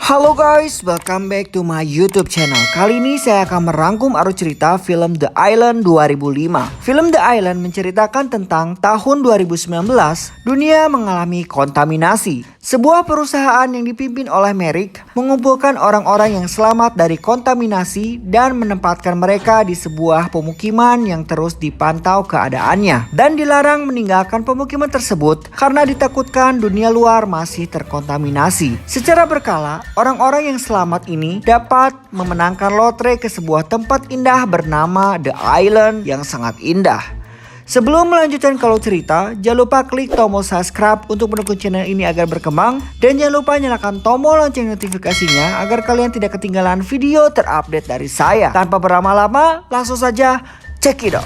Halo guys, welcome back to my YouTube channel. Kali ini saya akan merangkum arus cerita film The Island 2005. Film The Island menceritakan tentang tahun 2019, dunia mengalami kontaminasi. Sebuah perusahaan yang dipimpin oleh Merrick mengumpulkan orang-orang yang selamat dari kontaminasi dan menempatkan mereka di sebuah pemukiman yang terus dipantau keadaannya. Dan dilarang meninggalkan pemukiman tersebut karena ditakutkan dunia luar masih terkontaminasi. Secara berkala, orang-orang yang selamat ini dapat memenangkan lotre ke sebuah tempat indah bernama The Island yang sangat indah. Sebelum melanjutkan kalau cerita, jangan lupa klik tombol subscribe untuk mendukung channel ini agar berkembang. Dan jangan lupa nyalakan tombol lonceng notifikasinya agar kalian tidak ketinggalan video terupdate dari saya. Tanpa berlama-lama, langsung saja check it out.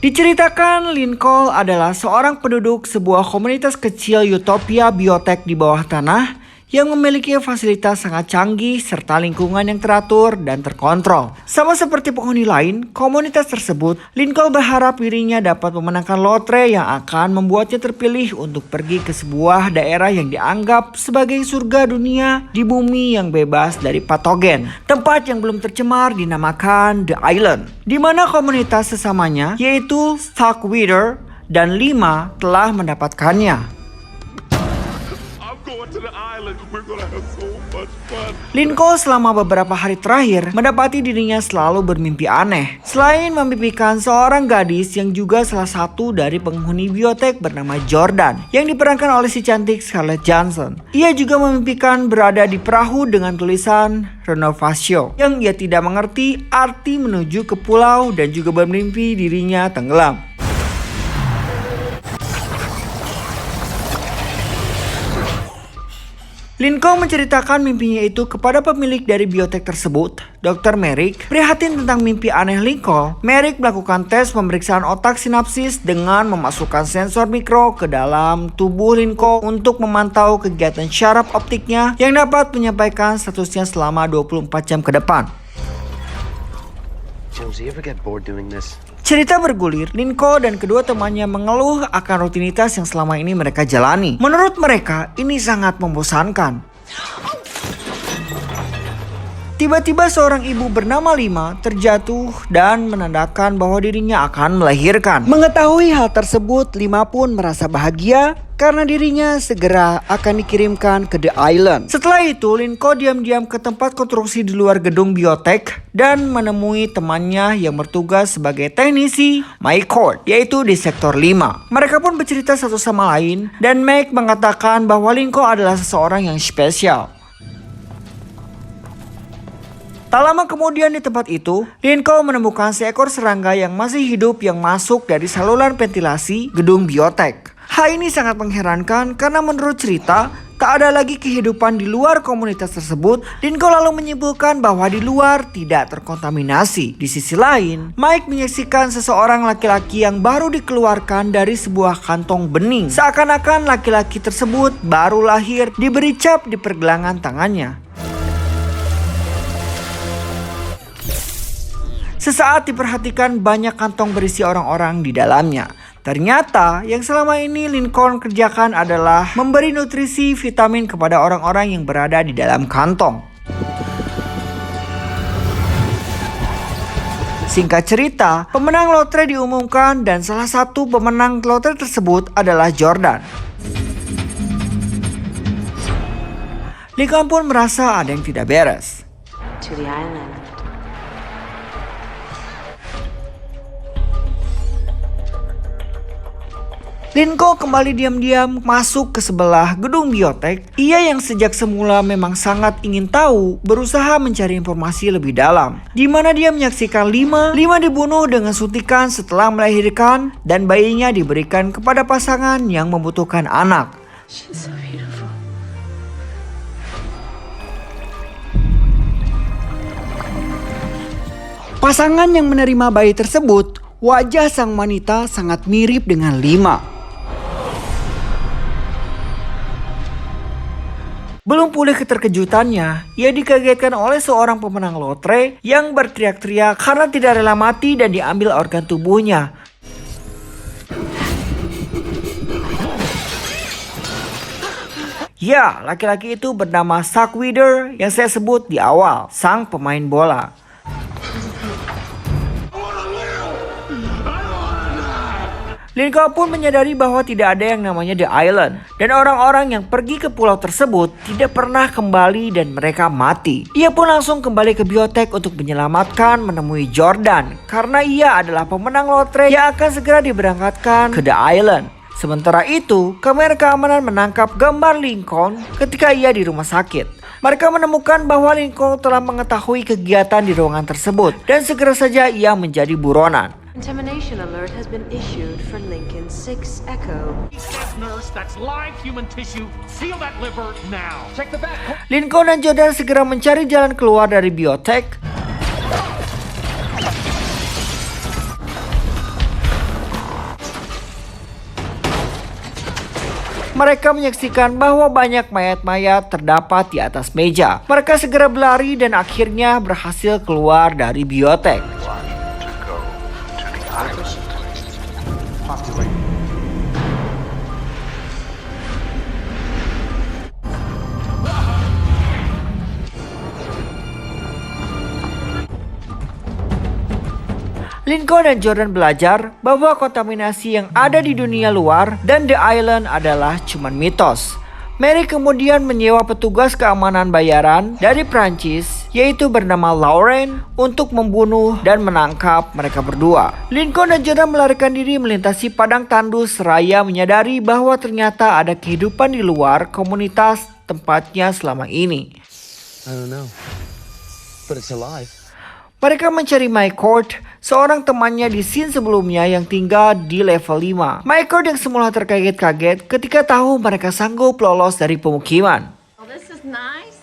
Diceritakan Lincoln adalah seorang penduduk sebuah komunitas kecil utopia biotek di bawah tanah yang memiliki fasilitas sangat canggih serta lingkungan yang teratur dan terkontrol. Sama seperti penghuni lain, komunitas tersebut, Lincoln berharap dirinya dapat memenangkan lotre yang akan membuatnya terpilih untuk pergi ke sebuah daerah yang dianggap sebagai surga dunia di bumi yang bebas dari patogen. Tempat yang belum tercemar dinamakan The Island, di mana komunitas sesamanya yaitu Starkweather dan 5 telah mendapatkannya. Lincoln selama beberapa hari terakhir mendapati dirinya selalu bermimpi aneh. Selain memimpikan seorang gadis yang juga salah satu dari penghuni biotek bernama Jordan yang diperankan oleh si cantik Scarlett Johansson. Ia juga memimpikan berada di perahu dengan tulisan Renovatio yang ia tidak mengerti arti menuju ke pulau dan juga bermimpi dirinya tenggelam. Lincoln menceritakan mimpinya itu kepada pemilik dari biotek tersebut, Dr. Merrick. Prihatin tentang mimpi aneh Lincoln, Merrick melakukan tes pemeriksaan otak sinapsis dengan memasukkan sensor mikro ke dalam tubuh Lincoln untuk memantau kegiatan syaraf optiknya yang dapat menyampaikan statusnya selama 24 jam ke depan. Jonesy, ever get bored doing this? Cerita bergulir, Lincoln dan kedua temannya mengeluh akan rutinitas yang selama ini mereka jalani. Menurut mereka, ini sangat membosankan. Tiba-tiba seorang ibu bernama Lima terjatuh dan menandakan bahwa dirinya akan melahirkan. Mengetahui hal tersebut, Lima pun merasa bahagia karena dirinya segera akan dikirimkan ke The Island. Setelah itu, Lincoln diam-diam ke tempat konstruksi di luar gedung biotek dan menemui temannya yang bertugas sebagai teknisi McCord, yaitu di sektor 5. Mereka pun bercerita satu sama lain dan Mac mengatakan bahwa Lincoln adalah seseorang yang spesial. Tak lama kemudian di tempat itu, Lincoln menemukan seekor serangga yang masih hidup yang masuk dari saluran ventilasi gedung biotek. Hal ini sangat mengherankan karena menurut cerita, tak ada lagi kehidupan di luar komunitas tersebut. Lincoln lalu menyimpulkan bahwa di luar tidak terkontaminasi. Di sisi lain, Mike menyaksikan seseorang laki-laki yang baru dikeluarkan dari sebuah kantong bening. Seakan-akan laki-laki tersebut baru lahir, diberi cap di pergelangan tangannya. Sesaat diperhatikan banyak kantong berisi orang-orang di dalamnya. Ternyata yang selama ini Lincoln kerjakan adalah memberi nutrisi vitamin kepada orang-orang yang berada di dalam kantong. Singkat cerita, pemenang lotre diumumkan dan salah satu pemenang lotre tersebut adalah Jordan. Lincoln pun merasa ada yang tidak beres. To the island. Lincoln kembali diam-diam masuk ke sebelah gedung biotek. Ia yang sejak semula memang sangat ingin tahu, berusaha mencari informasi lebih dalam. Di mana dia menyaksikan Lima dibunuh dengan suntikan setelah melahirkan dan bayinya diberikan kepada pasangan yang membutuhkan anak. She's so beautiful. Pasangan yang menerima bayi tersebut, wajah sang wanita sangat mirip dengan Lima. Belum pulih keterkejutannya, ia dikagetkan oleh seorang pemenang lotre yang berteriak-teriak karena tidak rela mati dan diambil organ tubuhnya. Ya, laki-laki itu bernama Zack Wheeler yang saya sebut di awal, sang pemain bola. Lincoln pun menyadari bahwa tidak ada yang namanya The Island, dan orang-orang yang pergi ke pulau tersebut tidak pernah kembali dan mereka mati. Ia pun langsung kembali ke biotek untuk menyelamatkan menemui Jordan, karena ia adalah pemenang lotre yang akan segera diberangkatkan ke The Island. Sementara itu, kamera keamanan menangkap gambar Lincoln ketika ia di rumah sakit. Mereka menemukan bahwa Lincoln telah mengetahui kegiatan di ruangan tersebut, dan segera saja ia menjadi buronan. Contamination alert has been issued for Lincoln 6 Echo. Nurse, that's live human tissue. Seal that liver now. Check the back. Lincoln dan Jordan segera mencari jalan keluar dari biotek. Mereka menyaksikan bahwa banyak mayat-mayat terdapat di atas meja. Mereka segera berlari dan akhirnya berhasil keluar dari biotek. Lincoln dan Jordan belajar bahwa kontaminasi yang ada di dunia luar dan The Island adalah cuma mitos. Mary kemudian menyewa petugas keamanan bayaran dari Prancis, yaitu bernama Lauren, untuk membunuh dan menangkap mereka berdua. Lincoln dan Jordan melarikan diri melintasi padang tandus seraya menyadari bahwa ternyata ada kehidupan di luar komunitas tempatnya selama ini. I don't know, but it's alive. Mereka mencari Mike Court, seorang temannya di scene sebelumnya yang tinggal di level 5. Mike Court yang semula terkaget-kaget ketika tahu mereka sanggup lolos dari pemukiman. Oh, this is nice.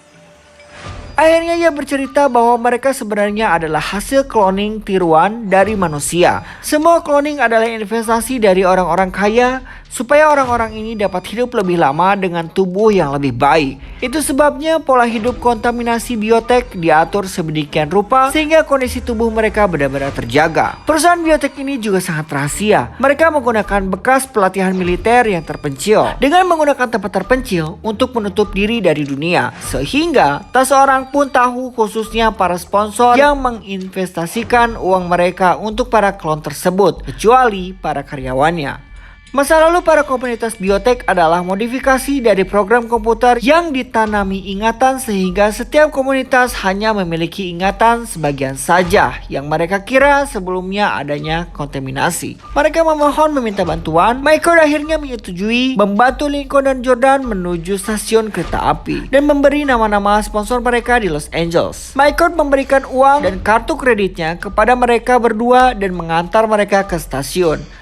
Akhirnya ia bercerita bahwa mereka sebenarnya adalah hasil cloning tiruan dari manusia. Semua cloning adalah investasi dari orang-orang kaya supaya orang-orang ini dapat hidup lebih lama dengan tubuh yang lebih baik. Itu sebabnya pola hidup kontaminasi biotek diatur sedemikian rupa sehingga kondisi tubuh mereka benar-benar terjaga. Perusahaan biotek ini juga sangat rahasia. Mereka menggunakan bekas pelatihan militer yang terpencil dengan menggunakan tempat terpencil untuk menutup diri dari dunia, sehingga tak seorang pun tahu, khususnya para sponsor yang menginvestasikan uang mereka untuk para klon tersebut, kecuali para karyawannya. Masa lalu para komunitas biotek adalah modifikasi dari program komputer yang ditanami ingatan sehingga setiap komunitas hanya memiliki ingatan sebagian saja yang mereka kira sebelumnya adanya kontaminasi. Mereka memohon meminta bantuan. Michael akhirnya menyetujui membantu Lincoln dan Jordan menuju stasiun kereta api dan memberi nama-nama sponsor mereka di Los Angeles. Michael memberikan uang dan kartu kreditnya kepada mereka berdua dan mengantar mereka ke stasiun.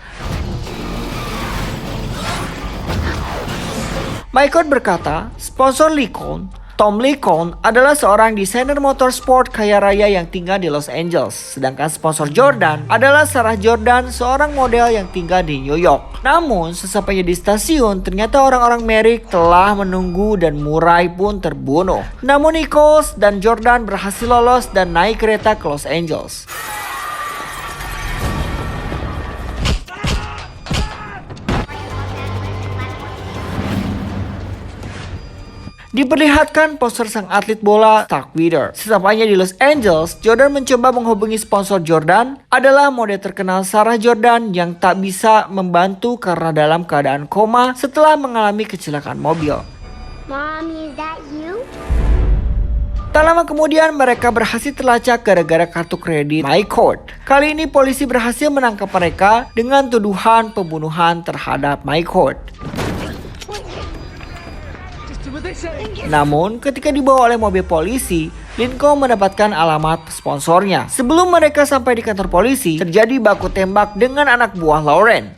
Michael berkata, sponsor Lincoln, Tom Lincoln, adalah seorang desainer motorsport kaya raya yang tinggal di Los Angeles. Sedangkan sponsor Jordan adalah Sarah Jordan, seorang model yang tinggal di New York. Namun, sesampainya di stasiun, ternyata orang-orang Merrick telah menunggu dan Murray pun terbunuh. Namun Nichols dan Jordan berhasil lolos dan naik kereta ke Los Angeles. Diperlihatkan poster sang atlet bola Zack Wheeler. Sesampainya di Los Angeles, Jordan mencoba menghubungi sponsor Jordan adalah model terkenal Sarah Jordan yang tak bisa membantu karena dalam keadaan koma setelah mengalami kecelakaan mobil. Mommy, is that you? Tak lama kemudian mereka berhasil terlacak gara-gara kartu kredit MyCourt. Kali ini polisi berhasil menangkap mereka dengan tuduhan pembunuhan terhadap MyCourt. Namun, ketika dibawa oleh mobil polisi, Lincoln mendapatkan alamat sponsornya. Sebelum mereka sampai di kantor polisi, terjadi baku tembak dengan anak buah Lauren.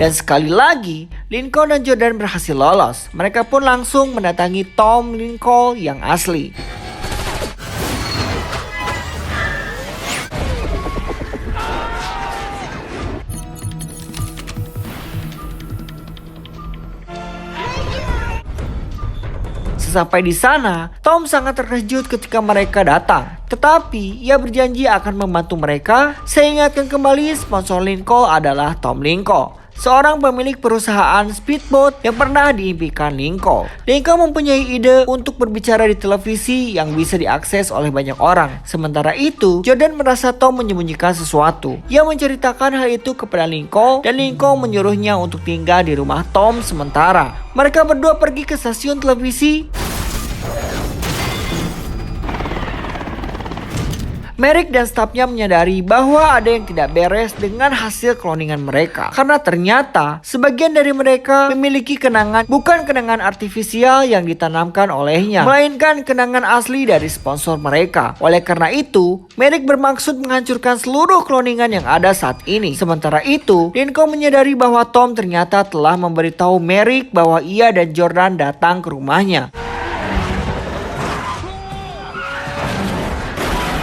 Dan sekali lagi, Lincoln dan Jordan berhasil lolos. Mereka pun langsung mendatangi Tom Lincoln yang asli. Sesampai di sana, Tom sangat terkejut ketika mereka datang. Tetapi, ia berjanji akan membantu mereka. Saya ingatkan kembali sponsor Lincoln adalah Tom Lincoln, seorang pemilik perusahaan speedboat yang pernah diimpikan Lincoln. Lincoln mempunyai ide untuk berbicara di televisi yang bisa diakses oleh banyak orang. Sementara itu, Jordan merasa Tom menyembunyikan sesuatu. Ia menceritakan hal itu kepada Lincoln dan Lincoln menyuruhnya untuk tinggal di rumah Tom sementara. Mereka berdua pergi ke stasiun televisi. Merrick dan stafnya menyadari bahwa ada yang tidak beres dengan hasil cloningan mereka. Karena ternyata sebagian dari mereka memiliki kenangan, bukan kenangan artifisial yang ditanamkan olehnya, melainkan kenangan asli dari sponsor mereka. Oleh karena itu, Merrick bermaksud menghancurkan seluruh cloningan yang ada saat ini. Sementara itu, Lincoln menyadari bahwa Tom ternyata telah memberitahu Merrick bahwa ia dan Jordan datang ke rumahnya.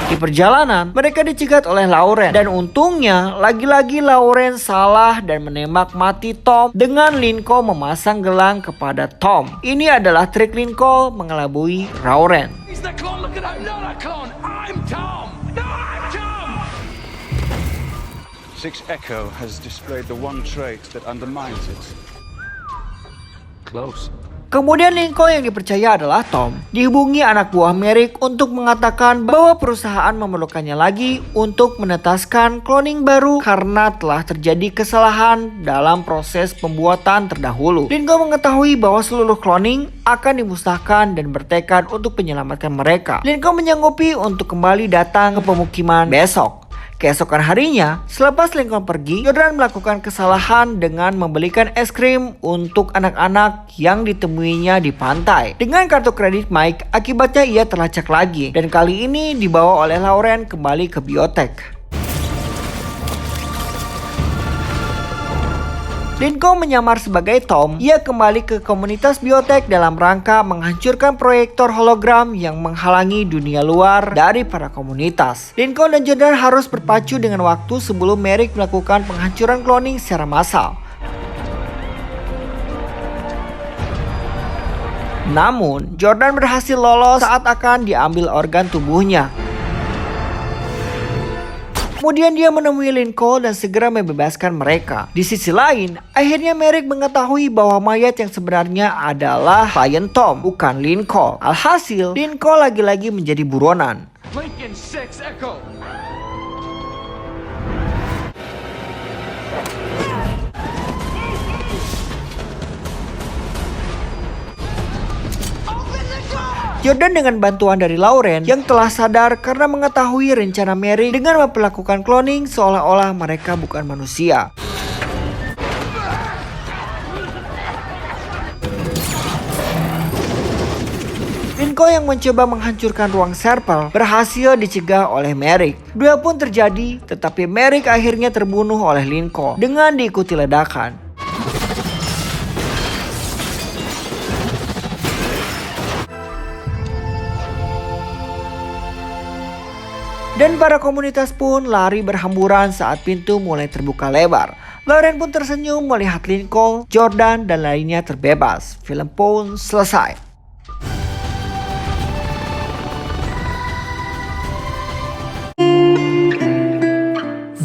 Di perjalanan, mereka dicegat oleh Lauren. Dan untungnya, lagi-lagi Lauren salah dan menembak mati Tom dengan Lincoln memasang gelang kepada Tom. Ini adalah trik Lincoln mengelabui Lauren. He's the clone. Look at that. Not a clone. I'm Tom. No, I'm Tom. 6 Echo has displayed the one trait that undermines it. Close. Kemudian Lincoln yang dipercaya adalah Tom dihubungi anak buah Merrick untuk mengatakan bahwa perusahaan memerlukannya lagi untuk menetaskan cloning baru karena telah terjadi kesalahan dalam proses pembuatan terdahulu. Lincoln mengetahui bahwa seluruh cloning akan dimusnahkan dan bertekad untuk menyelamatkan mereka. Lincoln menyanggupi untuk kembali datang ke pemukiman besok. Keesokan harinya, selepas Lincoln pergi, Jordan melakukan kesalahan dengan membelikan es krim untuk anak-anak yang ditemuinya di pantai. Dengan kartu kredit Mike, akibatnya ia terlacak lagi. Dan kali ini dibawa oleh Lauren kembali ke biotek. Lincoln menyamar sebagai Tom. Ia kembali ke komunitas biotek dalam rangka menghancurkan proyektor hologram yang menghalangi dunia luar dari para komunitas. Lincoln dan Jordan harus berpacu dengan waktu sebelum Merrick melakukan penghancuran cloning secara massal. Namun, Jordan berhasil lolos saat akan diambil organ tubuhnya. Kemudian dia menemui Lincoln dan segera membebaskan mereka. Di sisi lain, akhirnya Merrick mengetahui bahwa mayat yang sebenarnya adalah klien Tom, bukan Lincoln. Alhasil, Lincoln lagi-lagi menjadi buronan. Lincoln 6 Echo. Jordan dengan bantuan dari Lauren yang telah sadar karena mengetahui rencana Merrick dengan memperlakukan cloning seolah-olah mereka bukan manusia. Lincoln yang mencoba menghancurkan ruang Serpal berhasil dicegah oleh Merrick. Dua pun terjadi, tetapi Merrick akhirnya terbunuh oleh Lincoln dengan diikuti ledakan. Dan para komunitas pun lari berhamburan saat pintu mulai terbuka lebar. Lauren pun tersenyum melihat Lincoln, Jordan, dan lainnya terbebas. Film pun selesai.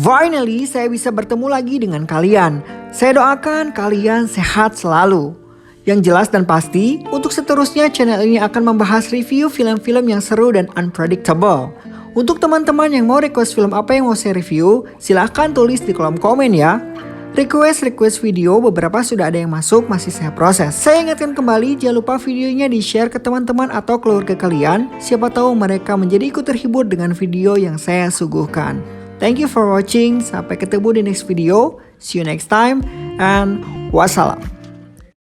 Finally, saya bisa bertemu lagi dengan kalian. Saya doakan kalian sehat selalu. Yang jelas dan pasti, untuk seterusnya channel ini akan membahas review film-film yang seru dan unpredictable. Untuk teman-teman yang mau request film apa yang mau saya review, silahkan tulis di kolom komen ya. Request video beberapa sudah ada yang masuk, masih saya proses. Saya ingatkan kembali, jangan lupa videonya di-share ke teman-teman atau keluarga kalian. Siapa tahu mereka menjadi ikut terhibur dengan video yang saya suguhkan. Thank you for watching, sampai ketemu di next video. See you next time, and wassalam.